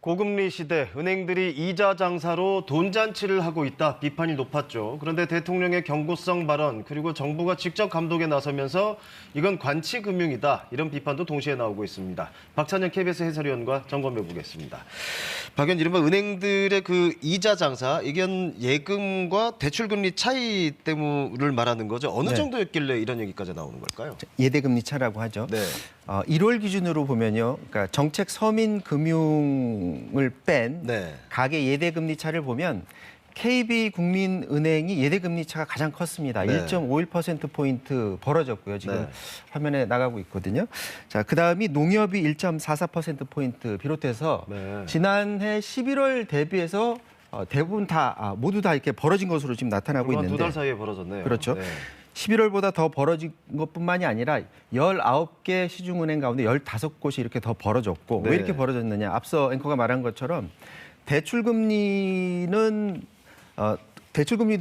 고금리 시대 은행들이 이자 장사로 돈잔치를 하고 있다 비판이 높았죠. 그런데 대통령의 경고성 발언 그리고 정부가 직접 감독에 나서면서 이건 관치금융이다 이런 비판도 동시에 나오고 있습니다. 박찬영 KBS 해설위원과 점검해 보겠습니다. 박 의원, 이른바 은행들의 그 이자 장사 이건 예금과 대출금리 차이 때문을 말하는 거죠. 어느 정도였길래 이런 얘기까지 나오는 걸까요? 예대금리 차라고 하죠. 네. 1월 기준으로 보면요, 그러니까 정책 서민 금융을 뺀 가계 예대금리 차를 보면 KB국민은행이 예대금리 차가 가장 컸습니다. 1.51%포인트 벌어졌고요. 지금 화면에 나가고 있거든요. 자, 그다음이 농협이 1.44%포인트 비롯해서 지난해 11월 대비해서 대부분 모두 다 이렇게 벌어진 것으로 지금 나타나고 있는데. 2달 사이에 벌어졌네요. 그렇죠. 11월보다 더 벌어진 것뿐만이 아니라 19개 시중은행 가운데 15곳이 이렇게 더 벌어졌고 왜 이렇게 벌어졌느냐. 앞서 앵커가 말한 것처럼 대출금리도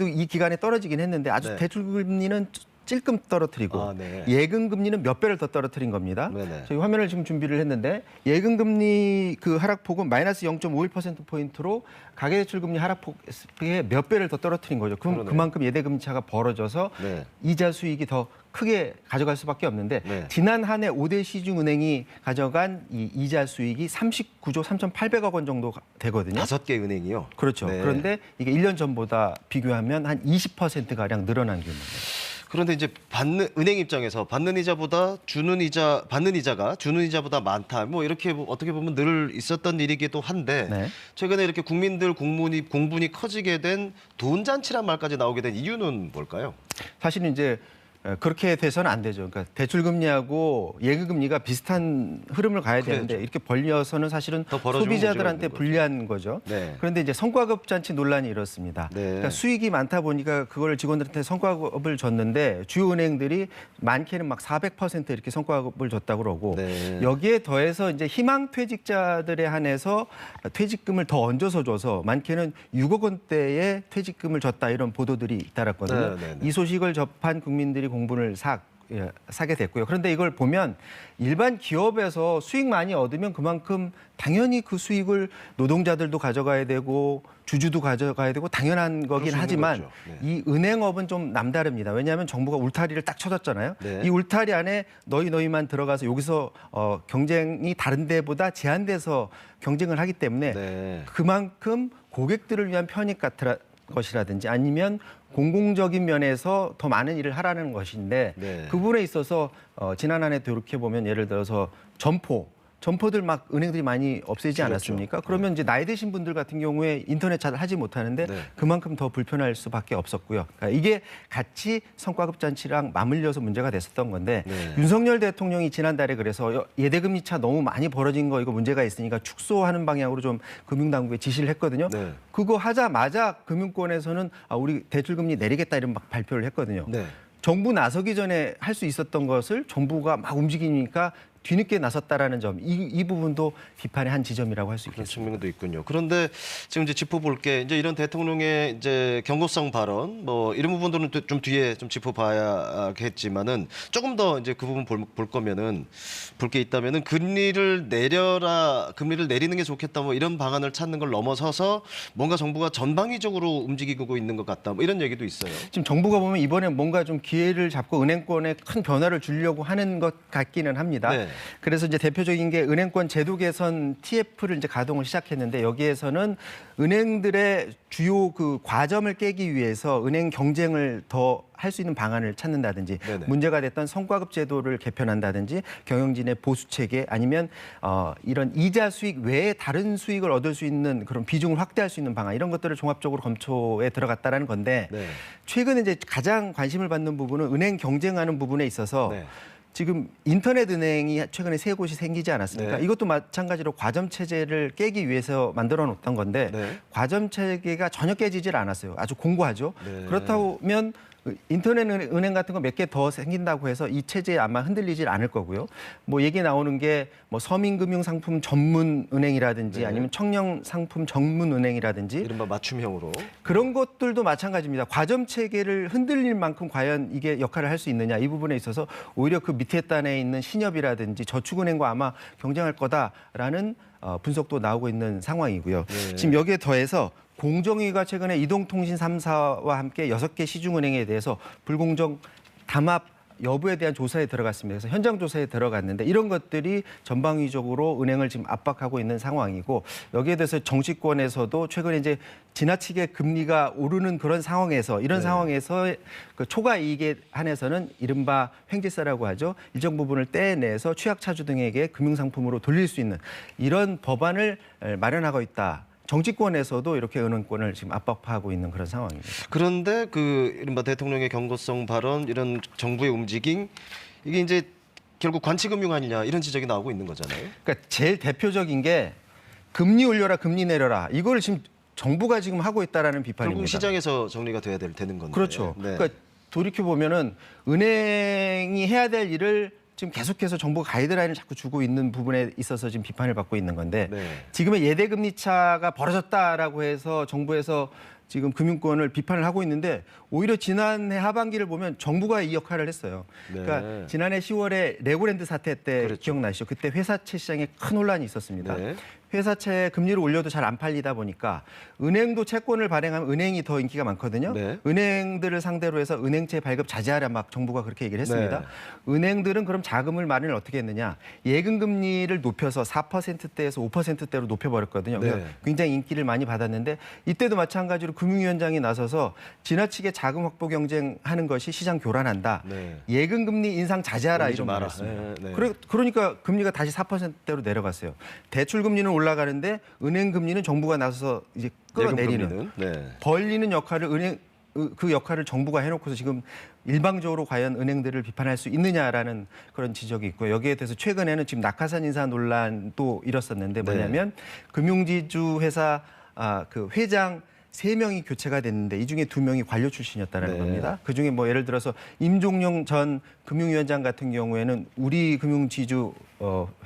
이 기간에 떨어지긴 했는데 아주 대출금리는 찔끔 떨어뜨리고 예금금리는 몇 배를 더 떨어뜨린 겁니다. 저희 화면을 지금 준비를 했는데 예금금리 그 하락폭은 마이너스 0.51%포인트로 가계대출금리 하락폭의 몇 배를 더 떨어뜨린 거죠. 그럼 그만큼 예대금리 차가 벌어져서 이자 수익이 더 크게 가져갈 수밖에 없는데 지난 한 해 5대 시중은행이 가져간 이 이자 수익이 39조 3,800억 원 정도 되거든요. 5개 은행이요? 그렇죠. 그런데 이게 1년 전보다 비교하면 한 20%가량 늘어난 규모입니다. 그런데 이제 은행 입장에서 받는 이자가 주는 이자보다 많다. 뭐 이렇게 어떻게 보면 늘 있었던 일이기도 한데 최근에 이렇게 국민들 공분이 커지게 된 돈잔치란 말까지 나오게 된 이유는 뭘까요? 사실은 이제 그렇게 돼서는 안 되죠. 그러니까 대출금리하고 예금금리가 비슷한 흐름을 가야 되는데 이렇게 벌려서는 사실은 소비자들한테 불리한 거죠. 그런데 이제 성과급 잔치 논란이 이렇습니다. 그러니까 수익이 많다 보니까 그걸 직원들한테 성과급을 줬는데 주요 은행들이 많게는 막 400% 이렇게 성과급을 줬다고 그러고 여기에 더해서 이제 희망퇴직자들에 한해서 퇴직금을 더 얹어서 줘서 많게는 6억 원대의 퇴직금을 줬다 이런 보도들이 잇따랐거든요. 이 소식을 접한 국민들이 공분을 사게 됐고요. 그런데 이걸 보면 일반 기업에서 수익 많이 얻으면 그만큼 당연히 그 수익을 노동자들도 가져가야 되고 주주도 가져가야 되고 당연한 거긴 하지만 이 은행업은 좀 남다릅니다. 왜냐하면 정부가 울타리를 딱 쳐줬잖아요. 이 울타리 안에 너희만 들어가서 여기서 경쟁이 다른 데보다 제한돼서 경쟁을 하기 때문에 그만큼 고객들을 위한 편익 같은 것이라든지 아니면 공공적인 면에서 더 많은 일을 하라는 것인데 그 부분에 있어서 지난 한 해 돌이켜보면 예를 들어서 점포들 막 은행들이 많이 없애지 않았습니까? 그러면 이제 나이 드신 분들 같은 경우에 인터넷 잘 하지 못하는데 그만큼 더 불편할 수밖에 없었고요. 그러니까 이게 같이 성과급 잔치랑 맞물려서 문제가 됐었던 건데 윤석열 대통령이 지난달에 그래서 예대금리 차 너무 많이 벌어진 거 이거 문제가 있으니까 축소하는 방향으로 좀 금융당국에 지시를 했거든요. 그거 하자마자 금융권에서는 우리 대출금리 내리겠다 이런 막 발표를 했거든요. 정부 나서기 전에 할 수 있었던 것을 정부가 막 움직이니까 뒤늦게 나섰다라는 점, 이 부분도 비판의 한 지점이라고 할 수 있겠습니다. 그런 측면도 있군요. 그런데 지금 이제 짚어볼 게 이제 이런 대통령의 이제 경고성 발언, 뭐 이런 부분들은 좀 뒤에 좀 짚어봐야겠지만은 조금 더 이제 그 부분 볼 거면은 볼 게 있다면은 금리를 내리는 게 좋겠다, 뭐 이런 방안을 찾는 걸 넘어서서 뭔가 정부가 전방위적으로 움직이고 있는 것 같다, 뭐 이런 얘기도 있어요. 지금 정부가 보면 이번에 뭔가 좀 기회를 잡고 은행권에 큰 변화를 주려고 하는 것 같기는 합니다. 그래서 이제 대표적인 게 은행권 제도 개선 TF를 이제 가동을 시작했는데 여기에서는 은행들의 주요 그 과점을 깨기 위해서 은행 경쟁을 더 할 수 있는 방안을 찾는다든지 문제가 됐던 성과급 제도를 개편한다든지 경영진의 보수 체계 아니면 이런 이자 수익 외에 다른 수익을 얻을 수 있는 그런 비중을 확대할 수 있는 방안 이런 것들을 종합적으로 검토에 들어갔다라는 건데 최근에 이제 가장 관심을 받는 부분은 은행 경쟁하는 부분에 있어서 지금 인터넷 은행이 최근에 3곳이 생기지 않았습니까? 이것도 마찬가지로 과점 체제를 깨기 위해서 만들어 놓던 건데 과점 체계가 전혀 깨지질 않았어요. 아주 공고하죠. 그렇다면 인터넷 은행 같은 거 몇 개 더 생긴다고 해서 이 체제에 아마 흔들리질 않을 거고요. 뭐 얘기 나오는 게 뭐 서민금융상품 전문은행이라든지 네. 아니면 청년상품 전문은행이라든지 이른바 맞춤형으로 그런 것들도 마찬가지입니다. 과점 체계를 흔들릴 만큼 과연 이게 역할을 할 수 있느냐 이 부분에 있어서 오히려 그 밑에 단에 있는 신협이라든지 저축은행과 아마 경쟁할 거다라는 분석도 나오고 있는 상황이고요. 네. 지금 여기에 더해서 공정위가 최근에 이동통신 3사와 함께 6개 시중은행에 대해서 불공정 담합 여부에 대한 조사에 들어갔습니다. 그래서 현장 조사에 들어갔는데 이런 것들이 전방위적으로 은행을 지금 압박하고 있는 상황이고 여기에 대해서 정치권에서도 최근에 이제 지나치게 금리가 오르는 그런 상황에서 이런 상황에서 그 초과 이익에 한해서는 이른바 횡재세라고 하죠. 일정 부분을 떼내서 취약차주 등에게 금융상품으로 돌릴 수 있는 이런 법안을 마련하고 있다. 정치권에서도 이렇게 은행권을 지금 압박하고 있는 그런 상황입니다. 그런데 그 이른바 대통령의 경고성 발언 이런 정부의 움직임 이게 이제 결국 관치금융 아니냐 이런 지적이 나오고 있는 거잖아요. 그러니까 제일 대표적인 게 금리 올려라 금리 내려라 이걸 지금 정부가 지금 하고 있다라는 비판입니다. 결국 시장에서 정리가 돼야 되는 건데. 그렇죠. 네. 그러니까 돌이켜 보면은 은행이 해야 될 일을 지금 계속해서 정부가 가이드라인을 자꾸 주고 있는 부분에 있어서 지금 비판을 받고 있는 건데 네. 지금의 예대금리 차가 벌어졌다라고 해서 정부에서 지금 금융권을 비판을 하고 있는데 오히려 지난해 하반기를 보면 정부가 이 역할을 했어요. 네. 그러니까 지난해 10월에 레고랜드 사태 때 그렇죠. 기억나시죠? 그때 회사채 시장에 큰 혼란이 있었습니다. 네. 회사채 금리를 올려도 잘 안 팔리다 보니까 은행도 채권을 발행하면 은행이 더 인기가 많거든요. 네. 은행들을 상대로 해서 은행채 발급 자제하라 막 정부가 그렇게 얘기를 했습니다. 네. 은행들은 그럼 자금을 마련을 어떻게 했느냐. 예금 금리를 높여서 4%대에서 5%대로 높여버렸거든요. 네. 그래서 굉장히 인기를 많이 받았는데 이때도 마찬가지로 금융위원장이 나서서 지나치게 자금 확보 경쟁하는 것이 시장 교란한다. 네. 예금 금리 인상 자제하라 올리지 이런 말을 마라. 했습니다. 네, 네. 그러니까 금리가 다시 4%대로 내려갔어요. 대출 금리는 올라가는데 은행 금리는 정부가 나서서 이제 끌어내리는 예금 금리는? 네. 벌리는 역할을 그 역할을 정부가 해놓고서 지금 일방적으로 과연 은행들을 비판할 수 있느냐라는 그런 지적이 있고요. 여기에 대해서 최근에는 지금 낙하산 인사 논란도 일었었는데 뭐냐면 금융지주 회사 그 회장 3명이 교체가 됐는데 이 중에 2명이 관료 출신이었다는 겁니다. 그중에 뭐 예를 들어서 임종용 전 금융위원장 같은 경우에는 우리 금융지주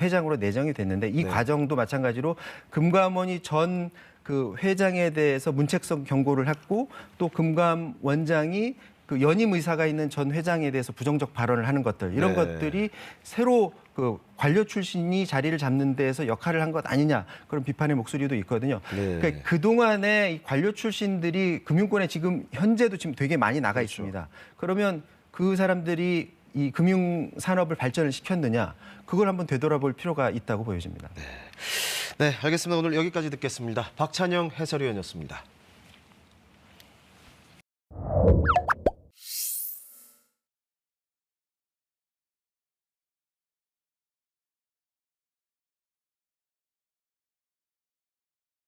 회장으로 내정이 됐는데 이 과정도 마찬가지로 금감원이 전 그 회장에 대해서 문책성 경고를 했고 또 금감 원장이 그 연임 의사가 있는 전 회장에 대해서 부정적 발언을 하는 것들 이런 것들이 새로 그 관료 출신이 자리를 잡는 데에서 역할을 한 것 아니냐 그런 비판의 목소리도 있거든요. 그러니까 그동안에 이 관료 출신들이 금융권에 지금 현재도 지금 되게 많이 나가 있습니다. 그러면 그 사람들이 이 금융 산업을 발전을 시켰느냐 그걸 한번 되돌아볼 필요가 있다고 보여집니다. 네, 알겠습니다. 오늘 여기까지 듣겠습니다. 박찬영 해설위원이었습니다.